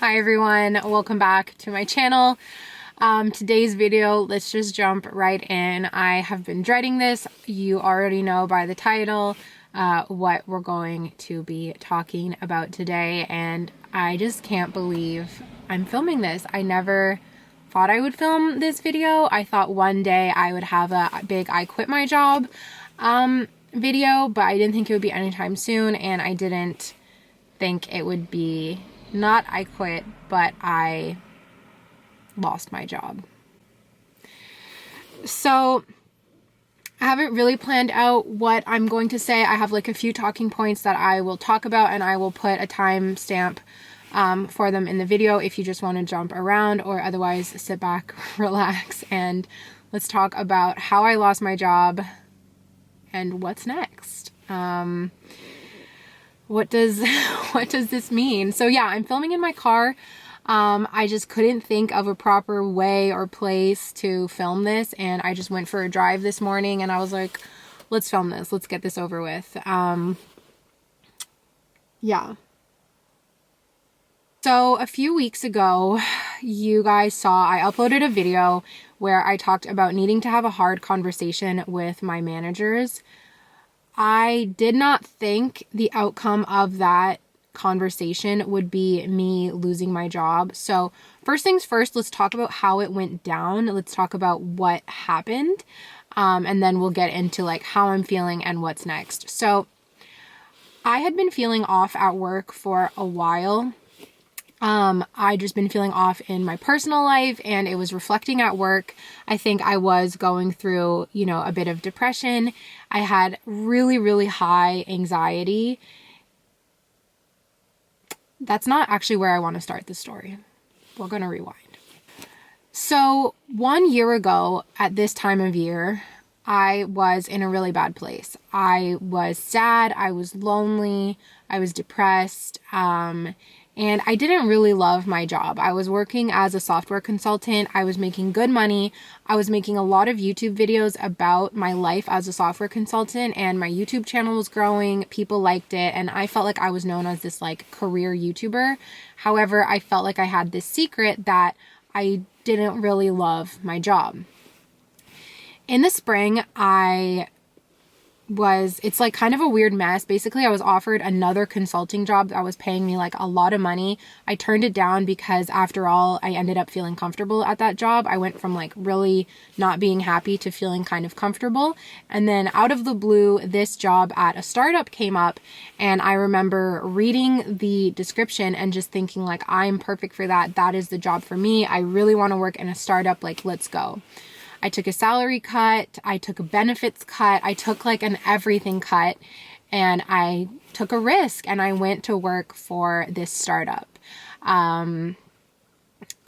Hi everyone, welcome back to my channel. Today's video, let's just jump right in. I have been dreading this. You already know by the title what we're going to be talking about today, and I just can't believe I'm filming this. I never thought I would film this video. I thought one day I would have a big I quit my job video, but I didn't think it would be anytime soon, and I didn't think it would be not I quit, but I lost my job. So I haven't really planned out what I'm going to say. I have like a few talking points that I will talk about, and I will put a time stamp for them in the video if you just want to jump around, or otherwise sit back, relax, and let's talk about how I lost my job and what's next. What does this mean? So yeah, I'm filming in my car. I just couldn't think of a proper way or place to film this, and I just went for a drive this morning and I was like, let's film this, let's get this over with. Yeah. So a few weeks ago, you guys saw I uploaded a video where I talked about needing to have a hard conversation with my managers. I did not think the outcome of that conversation would be me losing my job. So first things first, let's talk about how it went down. Let's talk about what happened. And then we'll get into like how I'm feeling and what's next. So I had been feeling off at work for a while. I just been feeling off in my personal life, and it was reflecting at work. I think I was going through, a bit of depression. I had really, really high anxiety. That's not actually where I want to start the story. We're going to rewind. So 1 year ago at this time of year, I was in a really bad place. I was sad. I was lonely. I was depressed. And I didn't really love my job. I was working as a software consultant. I was making good money. I was making a lot of YouTube videos about my life as a software consultant, and my YouTube channel was growing. People liked it, and I felt like I was known as this like career YouTuber. However, I felt like I had this secret that I didn't really love my job. In the spring, it's like kind of a weird mess. Basically, I was offered another consulting job that was paying me like a lot of money. I turned it down because after all, I ended up feeling comfortable at that job. I went from like really not being happy to feeling kind of comfortable. And then out of the blue, this job at a startup came up, and I remember reading the description and just thinking like, I'm perfect for that. That is the job for me. I really want to work in a startup. Like, let's go. I took a salary cut, I took a benefits cut, I took like an everything cut, and I took a risk and I went to work for this startup. I'm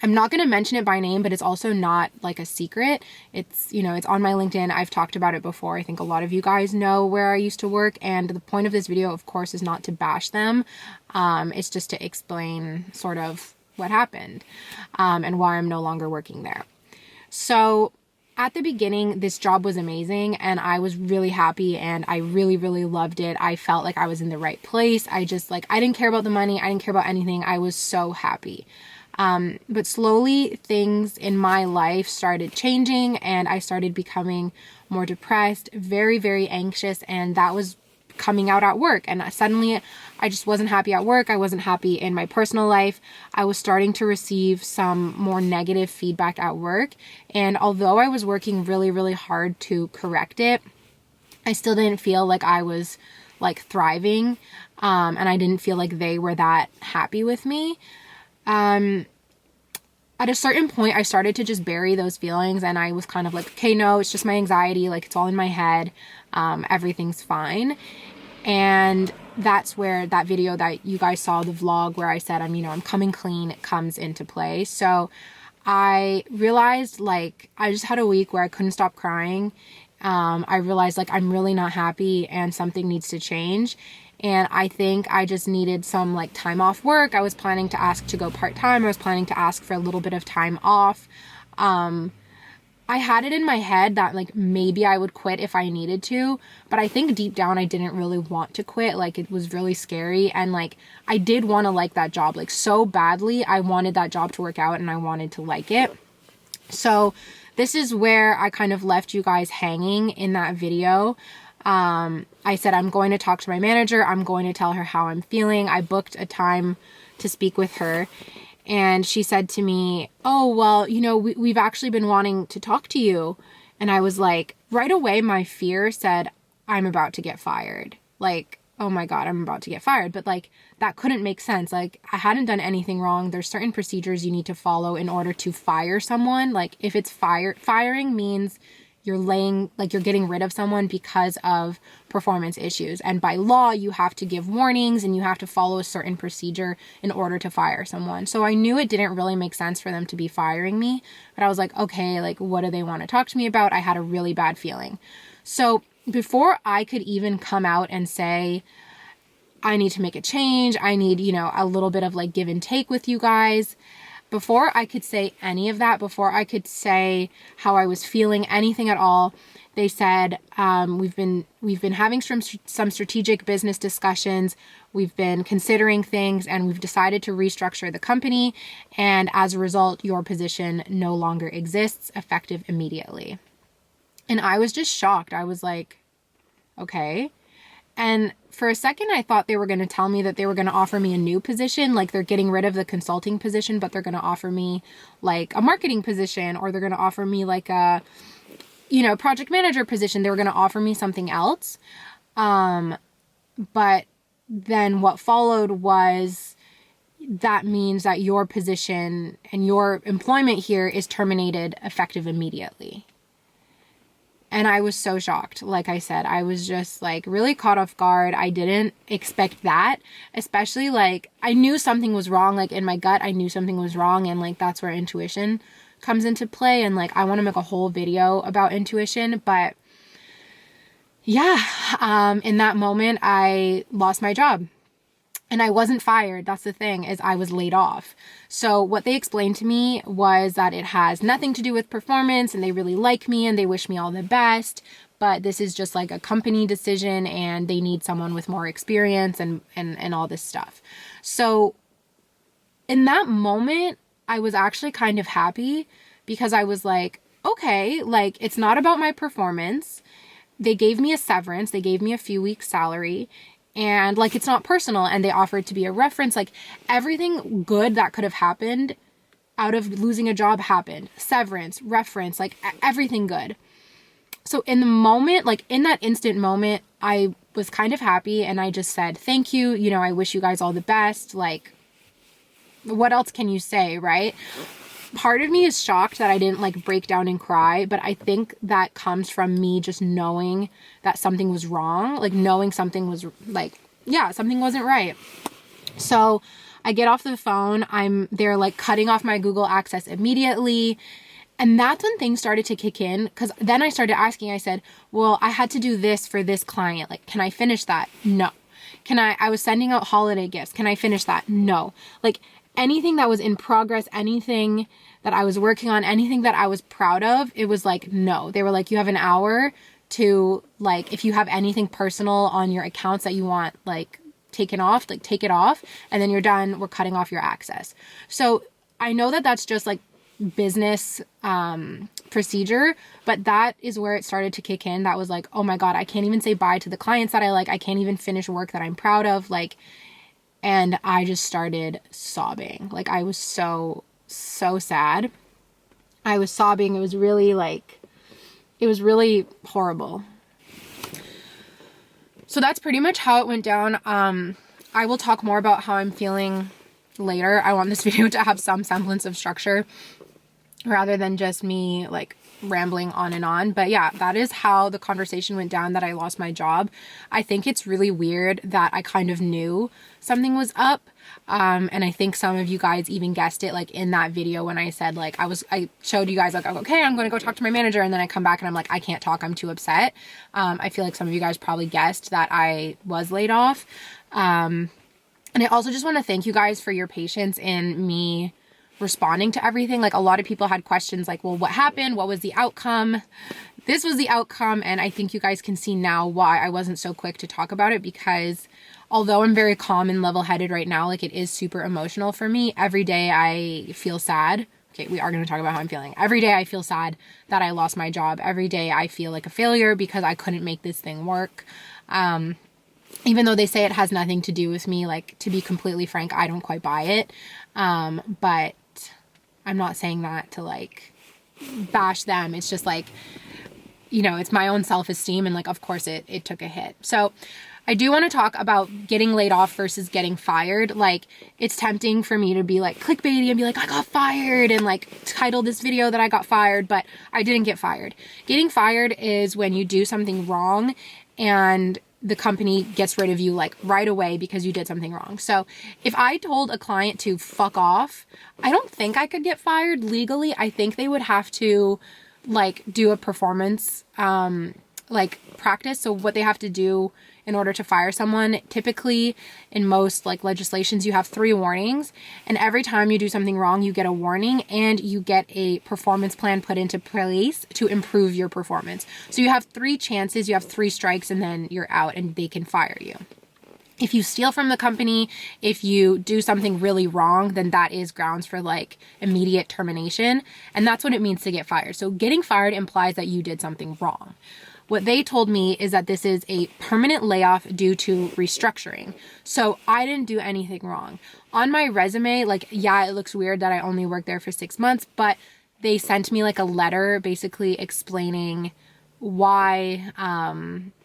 not going to mention it by name, but it's also not like a secret. It's on my LinkedIn. I've talked about it before. I think a lot of you guys know where I used to work, and the point of this video, of course, is not to bash them. It's just to explain sort of what happened, and why I'm no longer working there. So at the beginning, this job was amazing, and I was really happy, and I really, really loved it. I felt like I was in the right place. I didn't care about the money. I didn't care about anything. I was so happy. But slowly things in my life started changing, and I started becoming more depressed, very, very anxious, and that was coming out at work. And suddenly I just wasn't happy at work. I wasn't happy in my personal life. I was starting to receive some more negative feedback at work. And although I was working really, really hard to correct it, I still didn't feel like I was like thriving. And I didn't feel like they were that happy with me. At a certain point, I started to just bury those feelings, and I was kind of like, okay, no, it's just my anxiety. Like, it's all in my head. Everything's fine. And that's where that video that you guys saw, the vlog where I said, I'm coming clean, comes into play. So I realized like I just had a week where I couldn't stop crying. I realized like I'm really not happy and something needs to change. And I think I just needed some like time off work. I was planning to ask to go part-time. I was planning to ask for a little bit of time off. I had it in my head that like maybe I would quit if I needed to, but I think deep down I didn't really want to quit. Like it was really scary, and like I did want to like that job like so badly. I wanted that job to work out and I wanted to like it. So this is where I kind of left you guys hanging in that video. I said, I'm going to talk to my manager. I'm going to tell her how I'm feeling. I booked a time to speak with her. And she said to me, oh, well, you know, we've actually been wanting to talk to you. And I was like, right away, my fear said, I'm about to get fired. Like, oh my God, I'm about to get fired. But like, that couldn't make sense. Like, I hadn't done anything wrong. There's certain procedures you need to follow in order to fire someone. Like, if it's firing means you're getting rid of someone because of performance issues. And by law, you have to give warnings and you have to follow a certain procedure in order to fire someone. So I knew it didn't really make sense for them to be firing me, but I was like, okay, like, what do they want to talk to me about? I had a really bad feeling. So before I could even come out and say, I need to make a change, I need, you know, a little bit of like give and take with you guys, before I could say any of that, before I could say how I was feeling, anything at all, they said, we've been having some strategic business discussions. We've been considering things and we've decided to restructure the company. And as a result, your position no longer exists, effective immediately. And I was just shocked. I was like, okay. And for a second, I thought they were going to tell me that they were going to offer me a new position, like they're getting rid of the consulting position, but they're going to offer me like a marketing position, or they're going to offer me like a, you know, project manager position. They were going to offer me something else. But then what followed was, that means that your position and your employment here is terminated effective immediately. And I was so shocked. Like I said, I was just like really caught off guard. I didn't expect that, especially like I knew something was wrong. Like in my gut, I knew something was wrong. And like, that's where intuition comes into play. And like, I want to make a whole video about intuition, but yeah, in that moment, I lost my job. And I wasn't fired. That's the thing, is I was laid off. So what they explained to me was that it has nothing to do with performance and they really like me and they wish me all the best. But this is just like a company decision and they need someone with more experience and all this stuff. So in that moment, I was actually kind of happy because I was like, okay, like it's not about my performance. They gave me a severance. They gave me a few weeks salary. And like, it's not personal, and they offered to be a reference. Like everything good that could have happened out of losing a job happened. Severance, reference, like everything good. So in the moment, like in that instant moment, I was kind of happy and I just said, thank you. You know, I wish you guys all the best. Like, what else can you say, right? Part of me is shocked that I didn't like break down and cry, but I think that comes from me just knowing that something was wrong, like knowing something was like, yeah, something wasn't right. So I get off the phone, they're like cutting off my Google access immediately. And that's when things started to kick in, because then I started asking, I said, well, I had to do this for this client. Like, can I finish that? No. I was sending out holiday gifts. Can I finish that? No. Like, anything that was in progress, anything that I was working on, anything that I was proud of, it was like, no. They were like, you have an hour to, like, if you have anything personal on your accounts that you want, like, taken off, like, take it off, and then you're done. We're cutting off your access. So I know that that's just, like, business procedure, but that is where it started to kick in. That was like, oh my God, I can't even say bye to the clients that I like. I can't even finish work that I'm proud of. Like, and I just started sobbing. Like, I was so sad. I was sobbing. It was really horrible. So that's pretty much how it went down. I will talk more about how I'm feeling later. I want this video to have some semblance of structure rather than just me like rambling on and on. But yeah, that is how the conversation went down, that I lost my job. I think it's really weird that I kind of knew something was up. And I think some of you guys even guessed it, like in that video when I said, like, I showed you guys like, okay, I'm going to go talk to my manager. And then I come back and I'm like, I can't talk. I'm too upset. I feel like some of you guys probably guessed that I was laid off. And I also just want to thank you guys for your patience in me responding to everything. Like a lot of people had questions like, well, what happened? What was the outcome? This was the outcome. And I think you guys can see now why I wasn't so quick to talk about it, because although I'm very calm and level-headed right now, like it is super emotional for me. Every day I feel sad. Okay, we are going to talk about how I'm feeling. Every day I feel sad that I lost my job. Every day I feel like a failure because I couldn't make this thing work. Even though they say it has nothing to do with me, like, to be completely frank, I don't quite buy it. But I'm not saying that to like bash them. It's just like, you know, it's my own self-esteem, and like, of course it took a hit. So I do want to talk about getting laid off versus getting fired. Like, it's tempting for me to be like clickbaity and be like, I got fired, and like title this video that I got fired, but I didn't get fired. Getting fired is when you do something wrong and the company gets rid of you like right away because you did something wrong. So if I told a client to fuck off, I don't think I could get fired legally. I think they would have to like do a performance like practice. So what they have to do in order to fire someone, typically in most like legislations, you have 3 warnings, and every time you do something wrong, you get a warning and you get a performance plan put into place to improve your performance. So you have 3 chances, you have 3 strikes, and then you're out and they can fire you. If you steal from the company, if you do something really wrong, then that is grounds for like immediate termination. And that's what it means to get fired. So getting fired implies that you did something wrong. What they told me is that this is a permanent layoff due to restructuring. So I didn't do anything wrong. On my resume, like, yeah, it looks weird that I only worked there for 6 months, but they sent me like a letter basically explaining why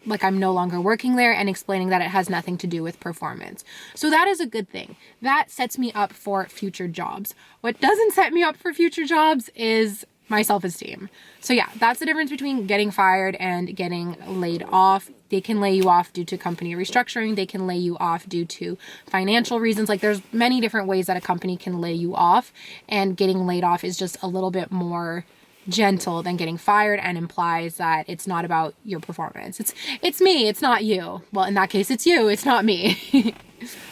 like I'm no longer working there, and explaining that it has nothing to do with performance. So that is a good thing. That sets me up for future jobs. What doesn't set me up for future jobs is my self-esteem. So yeah, that's the difference between getting fired and getting laid off. They can lay you off due to company restructuring. They can lay you off due to financial reasons. Like, there's many different ways that a company can lay you off, and getting laid off is just a little bit more gentle than getting fired and implies that it's not about your performance. It's me, it's not you. Well, in that case, it's you, it's not me.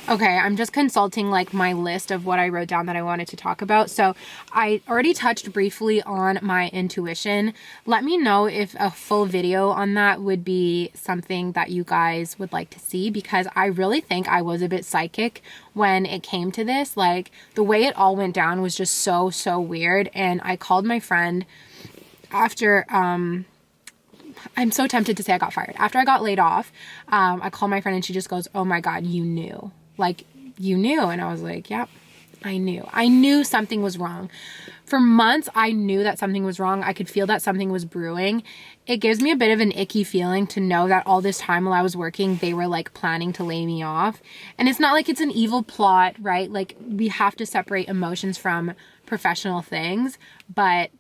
Okay, I'm just consulting like my list of what I wrote down that I wanted to talk about. So I already touched briefly on my intuition. Let me know if a full video on that would be something that you guys would like to see, because I really think I was a bit psychic when it came to this. Like, the way it all went down was just so weird. And I called my friend after, I'm so tempted to say I got fired. After I got laid off, I called my friend and she just goes, oh my God, you knew. Like, you knew. And I was like, yep, I knew. I knew something was wrong. For months, I knew that something was wrong. I could feel that something was brewing. It gives me a bit of an icky feeling to know that all this time while I was working, they were like planning to lay me off. And it's not like it's an evil plot, right? Like, we have to separate emotions from professional things, but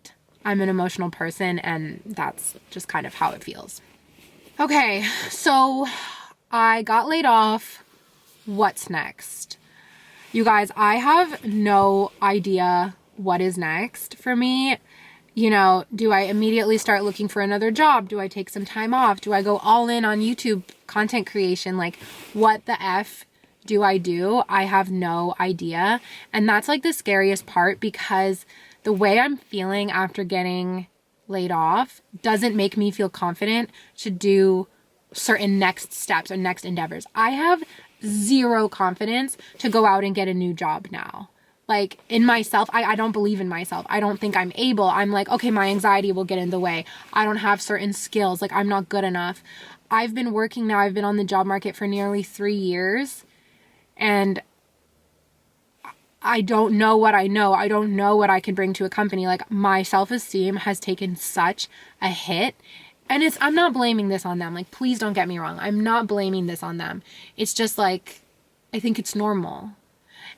I'm an emotional person, and that's just kind of how it feels. Okay, so I got laid off. What's next? You guys, I have no idea what is next for me. You know, do I immediately start looking for another job? Do I take some time off? Do I go all in on YouTube content creation? Like, what the F do I do? I have no idea. And that's like the scariest part, because the way I'm feeling after getting laid off doesn't make me feel confident to do certain next steps or next endeavors. I have 0 confidence to go out and get a new job now. Like, in myself, I don't believe in myself. I don't think I'm able. I'm like, okay, my anxiety will get in the way. I don't have certain skills. Like, I'm not good enough. I've been working now. I've been on the job market for nearly 3 years, and I don't know what I know. I don't know what I can bring to a company. Like, my self-esteem has taken such a hit. And I'm not blaming this on them. Like, please don't get me wrong. I'm not blaming this on them. It's just like, I think it's normal.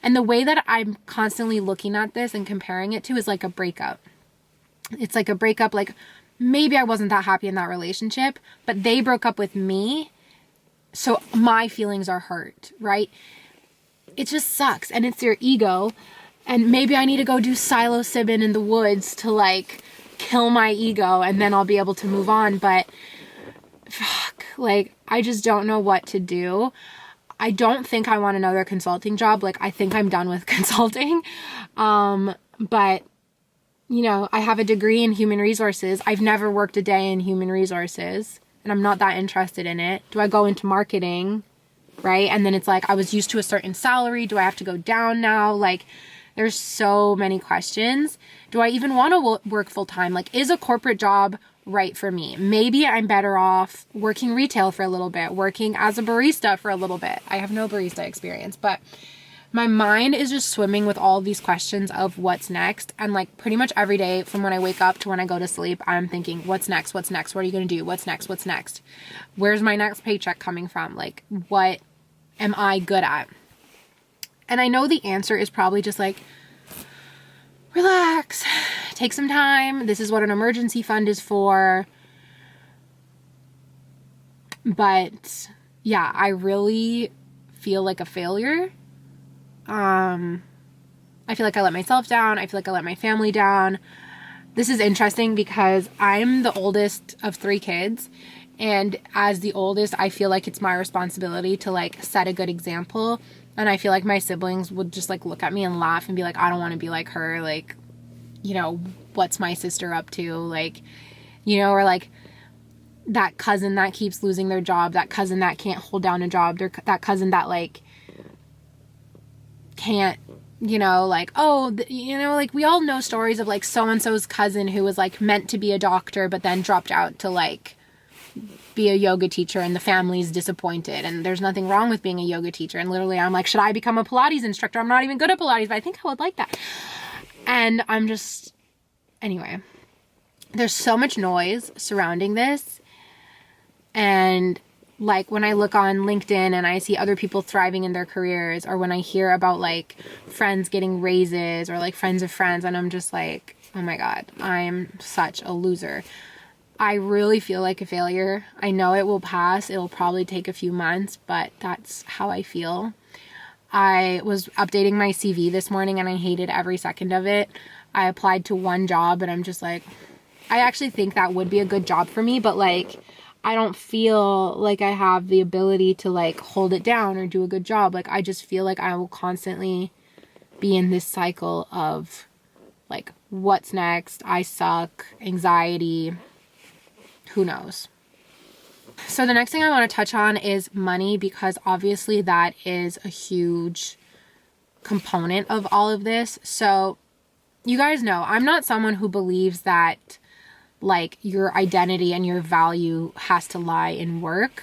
And the way that I'm constantly looking at this and comparing it to is like a breakup. It's like a breakup. Like, maybe I wasn't that happy in that relationship, but they broke up with me, so my feelings are hurt, right? It just sucks, and it's your ego, and maybe I need to go do psilocybin in the woods to like kill my ego, and then I'll be able to move on. But fuck, like, I just don't know what to do. I don't think I want another consulting job. Like, I think I'm done with consulting. But, you know, I have a degree in human resources. I've never worked a day in human resources, and I'm not that interested in it. Do I go into marketing, right? And then it's like, I was used to a certain salary. Do I have to go down now? Like, there's so many questions. Do I even want to work full time? Like, is a corporate job right for me? Maybe I'm better off working retail for a little bit, working as a barista for a little bit. I have no barista experience, but my mind is just swimming with all these questions of what's next. And like pretty much every day from when I wake up to when I go to sleep, I'm thinking, what's next? What's next? What are you going to do? What's next? What's next? Where's my next paycheck coming from? Like, what am I good at? And I know the answer is probably just like, relax, take some time. This is what an emergency fund is for. But yeah, I really feel like a failure. I feel like I let myself down. I feel like I let my family down. This is interesting because I'm the oldest of 3 kids. And as the oldest, I feel like it's my responsibility to like set a good example. And I feel like my siblings would just like look at me and laugh and be like, I don't want to be like her. Like, you know, what's my sister up to? Like, you know, or like that cousin that keeps losing their job, that cousin that can't hold down a job, that cousin that like can't, you know, like, oh, you know, like we all know stories of like so-and-so's cousin who was like meant to be a doctor, but then dropped out to like be a yoga teacher, and the family's disappointed. And there's nothing wrong with being a yoga teacher. And literally I'm like, should I become a Pilates instructor? I'm not even good at Pilates, but I think I would like that. And I'm just, anyway, there's so much noise surrounding this. And like when I look on LinkedIn and I see other people thriving in their careers, or when I hear about like friends getting raises or like friends of friends, and I'm just like, oh my God, I'm such a loser. I really feel like a failure. I know it will pass. It'll probably take a few months, but that's how I feel. I was updating my CV this morning and I hated every second of it. I applied to one job and I'm just like, I actually think that would be a good job for me, but like, I don't feel like I have the ability to like hold it down or do a good job. Like, I just feel like I will constantly be in this cycle of like, what's next? I suck, anxiety, who knows? So the next thing I want to touch on is money, because obviously that is a huge component of all of this. So you guys know, I'm not someone who believes that like your identity and your value has to lie in work.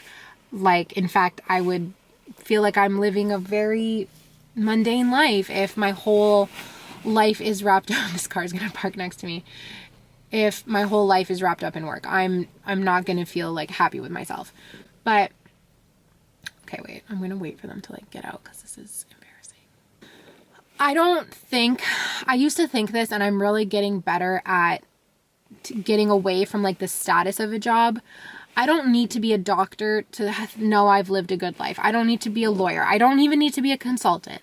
Like, in fact, I would feel like I'm living a very mundane life if my whole life is wrapped up. This car is going to park next to me. If my whole life is wrapped up in work, I'm not going to feel like happy with myself. But okay, wait, I'm going to wait for them to like get out because this is embarrassing. I used to think this, and I'm really getting better at getting away from like the status of a job. I don't need to be a doctor to know I've lived a good life. I don't need to be a lawyer. I don't even need to be a consultant.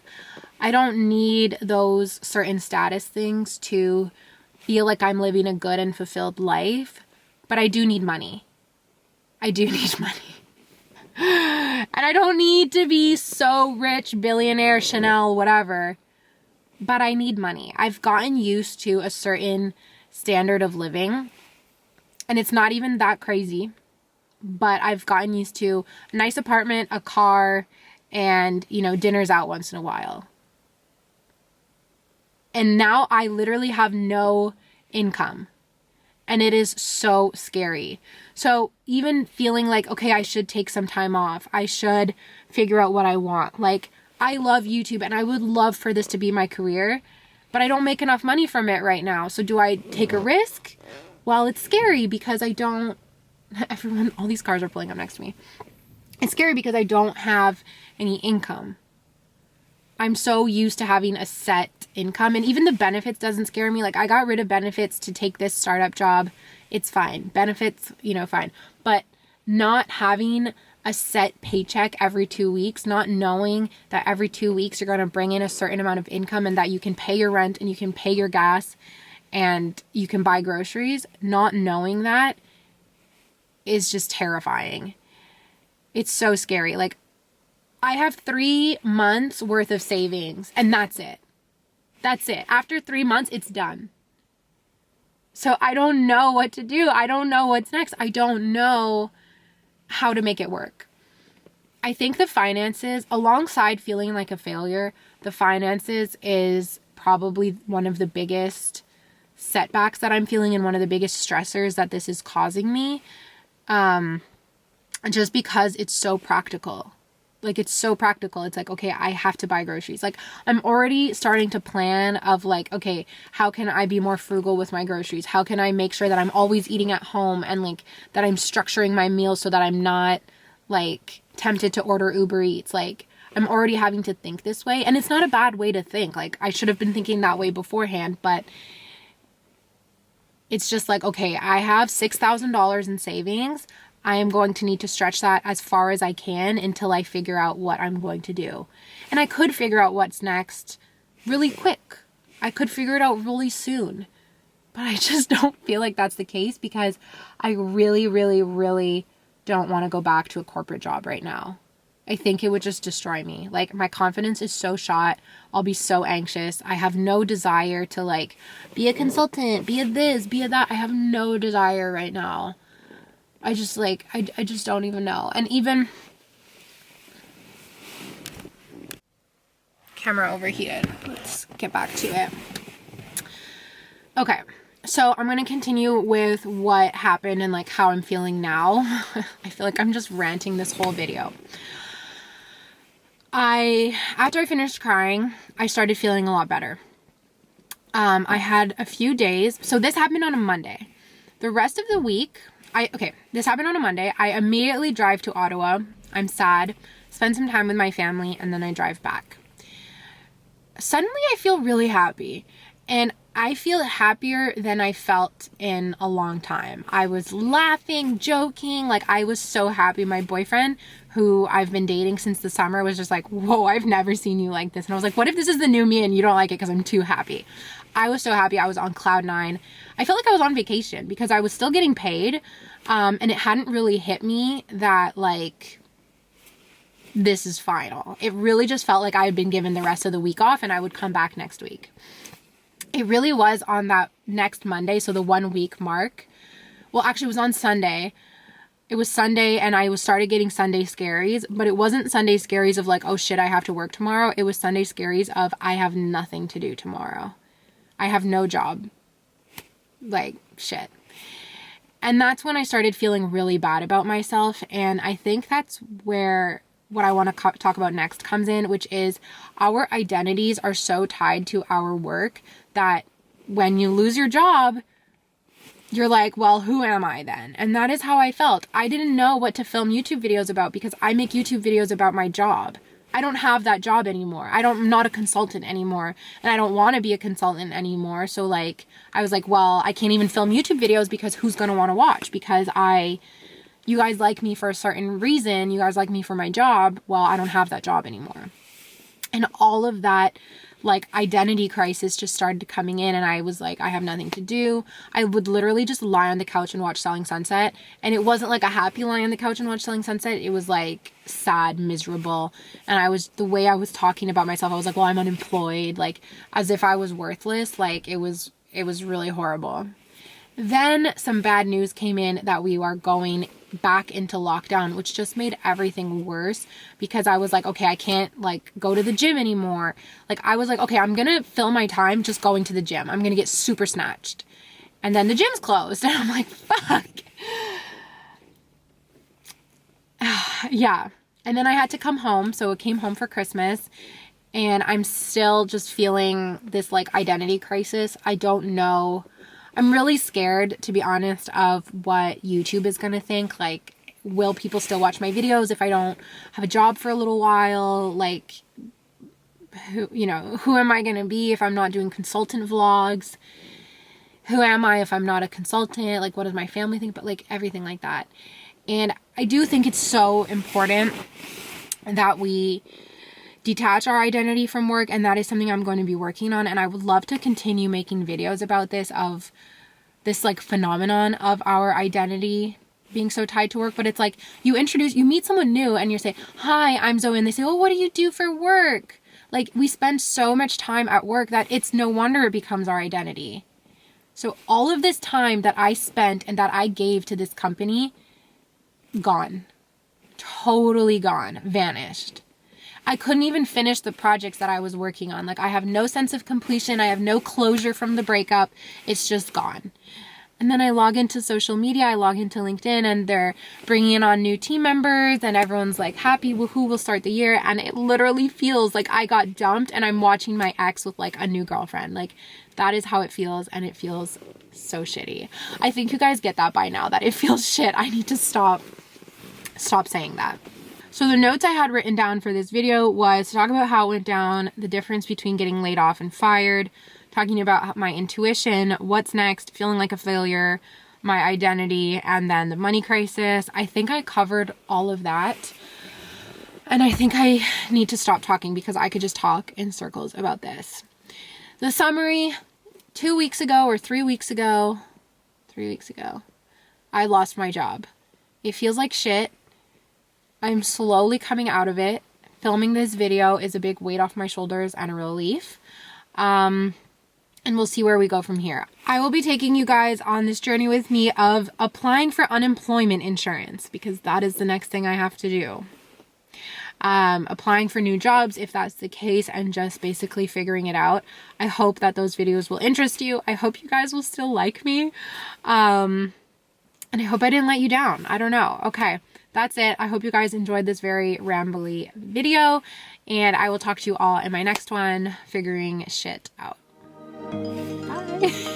I don't need those certain status things to feel like I'm living a good and fulfilled life. But I do need money. I do need money. And I don't need to be so rich, billionaire, Chanel, whatever. But I need money. I've gotten used to a certain standard of living, and it's not even that crazy, but I've gotten used to a nice apartment, a car, and, you know, dinners out once in a while. And now I literally have no income, and it is so scary. So even feeling like, okay, I should take some time off, I should figure out what I want. Like, I love YouTube and I would love for this to be my career, but I don't make enough money from it right now. So do I take a risk? Well, it's scary because I don't, all these cars are pulling up next to me. It's scary because I don't have any income. I'm so used to having a set income, and even the benefits doesn't scare me. Like, I got rid of benefits to take this startup job. It's fine. Benefits, you know, fine. But not having a set paycheck every 2 weeks, not knowing that every 2 weeks you're going to bring in a certain amount of income and that you can pay your rent and you can pay your gas and you can buy groceries, not knowing that is just terrifying. It's so scary. Like, I have 3 months worth of savings and that's it. That's it. After 3 months, it's done. So I don't know what to do. I don't know what's next. I don't know how to make it work. I think the finances, alongside feeling like a failure, the finances is probably one of the biggest setbacks that I'm feeling and one of the biggest stressors that this is causing me. Just because it's so practical. Like, it's so practical. It's like, okay, I have to buy groceries. Like, I'm already starting to plan of like, okay, how can I be more frugal with my groceries? How can I make sure that I'm always eating at home and like that I'm structuring my meals so that I'm not like tempted to order Uber Eats? Like, I'm already having to think this way, and it's not a bad way to think. Like, I should have been thinking that way beforehand, but it's just like, okay, I have $6,000 in savings. I am going to need to stretch that as far as I can until I figure out what I'm going to do. And I could figure out what's next really quick. I could figure it out really soon. But I just don't feel like that's the case because I really, really, really don't want to go back to a corporate job right now. I think it would just destroy me. Like, my confidence is so shot. I'll be so anxious. I have no desire to like be a consultant, be a this, be a that. I have no desire right now. I just like, I just don't even know. And even, camera overheated. Let's get back to it. Okay. So I'm going to continue with what happened and like how I'm feeling now. I feel like I'm just ranting this whole video. After I finished crying, I started feeling a lot better. I had a few days. So this happened on a Monday. The rest of the week, this happened on a Monday. I immediately drive to Ottawa. I'm sad, spend some time with my family, and then I drive back. Suddenly I feel really happy, and I feel happier than I felt in a long time. I was laughing, joking, like I was so happy. My boyfriend, who I've been dating since the summer, was just like, whoa, I've never seen you like this. And I was like, what if this is the new me and you don't like it because I'm too happy? I was so happy. I was on cloud nine. I felt like I was on vacation because I was still getting paid. And it hadn't really hit me that like, this is final. It really just felt like I had been given the rest of the week off and I would come back next week. It really was on that next Monday, so the 1 week mark. Well, actually, it was on Sunday. It was Sunday, and I started getting Sunday scaries, but it wasn't Sunday scaries of like, oh shit, I have to work tomorrow. It was Sunday scaries of I have nothing to do tomorrow. I have no job. Like, shit. And that's when I started feeling really bad about myself, and I think that's where what I want to talk about next comes in, which is our identities are so tied to our work that when you lose your job, you're like, well, who am I then? And that is how I felt. I didn't know what to film YouTube videos about because I make YouTube videos about my job. I don't have that job anymore. I'm not a consultant anymore, and I don't want to be a consultant anymore. So like, I was like, well, I can't even film YouTube videos because who's going to want to watch? Because you guys like me for a certain reason. You guys like me for my job. Well, I don't have that job anymore. And all of that like identity crisis just started coming in, and I was like, I have nothing to do. I would literally just lie on the couch and watch Selling Sunset. And it wasn't like a happy lie on the couch and watch Selling Sunset. It was like sad, miserable. And the way I was talking about myself, I was like, well, I'm unemployed, like as if I was worthless. Like it was really horrible. Then some bad news came in that we are going back into lockdown, which just made everything worse because I was like, okay, I can't like go to the gym anymore. Like I was like, okay, I'm gonna fill my time just going to the gym. I'm gonna get super snatched. And then the gym's closed and I'm like, fuck. Yeah. And then I had to come home. So I came home for Christmas and I'm still just feeling this like identity crisis. I don't know. I'm really scared, to be honest, of what YouTube is going to think. Like, will people still watch my videos if I don't have a job for a little while? Like, who am I going to be if I'm not doing consultant vlogs? Who am I if I'm not a consultant? Like, what does my family think? But like, everything like that. And I do think it's so important that we detach our identity from work, and that is something I'm going to be working on. And I would love to continue making videos about this, of this like phenomenon of our identity being so tied to work. But it's like you meet someone new and you say, hi, I'm Zoe, and they say, oh, what do you do for work? Like, we spend so much time at work that it's no wonder it becomes our identity. So all of this time that I spent and that I gave to this company, gone. Totally gone. Vanished. I couldn't even finish the projects that I was working on. Like, I have no sense of completion. I have no closure from the breakup. It's just gone. And then I log into social media, I log into LinkedIn, and they're bringing on new team members, and everyone's like happy, woohoo, we'll start the year. And it literally feels like I got dumped and I'm watching my ex with like a new girlfriend. Like, that is how it feels, and it feels so shitty. I think you guys get that by now, that it feels shit. I need to stop saying that. So the notes I had written down for this video was to talk about how it went down, the difference between getting laid off and fired, talking about my intuition, what's next, feeling like a failure, my identity, and then the money crisis. I think I covered all of that. And I think I need to stop talking because I could just talk in circles about this. The summary, 3 weeks ago, I lost my job. It feels like shit. I'm slowly coming out of it. Filming this video is a big weight off my shoulders and a relief. And we'll see where we go from here. I will be taking you guys on this journey with me of applying for unemployment insurance, because that is the next thing I have to do. Applying for new jobs, if that's the case, and just basically figuring it out. I hope that those videos will interest you. I hope you guys will still like me. And I hope I didn't let you down. I don't know. Okay. That's it. I hope you guys enjoyed this very rambly video, and I will talk to you all in my next one, figuring shit out. Bye.